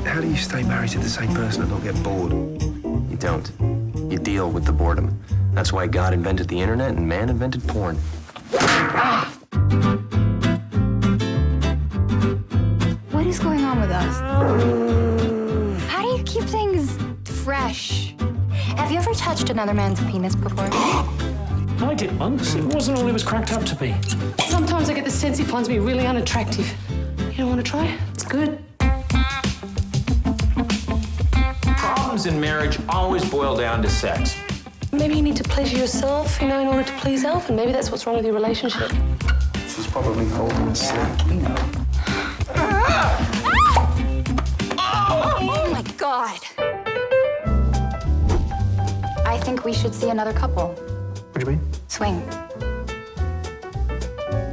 How do you stay married to the same person and not get bored? You don't. You deal with the boredom. That's why God invented the internet and man invented porn. What is going on with us? How do you keep things fresh? Have you ever touched another man's penis before? I did once. It wasn't all it was cracked up to be. Sometimes I get the sense he finds me really unattractive. You don't want to try? It's good. Problems in marriage always boil down to sex. Maybe you need to pleasure yourself, in order to please Alf, and maybe that's what's wrong with your relationship. She's probably holding a sick. Oh my God. I think we should see another couple. What do you mean? Swing.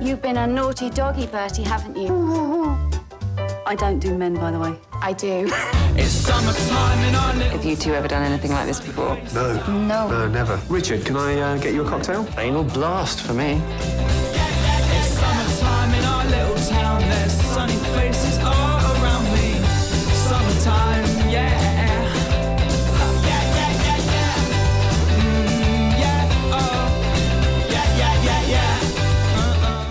You've been a naughty doggy, Bertie, haven't you? I don't do men, by the way. I do. It's summertime in our little... Have you two ever done anything like this before? No. No. No, never. Richard, can I get you a cocktail? Anal blast for me. It's summertime in our little town. There's sunny faces all around me. Summertime, yeah.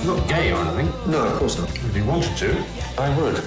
Not gay or anything. No, of course not. If you wanted to. I would.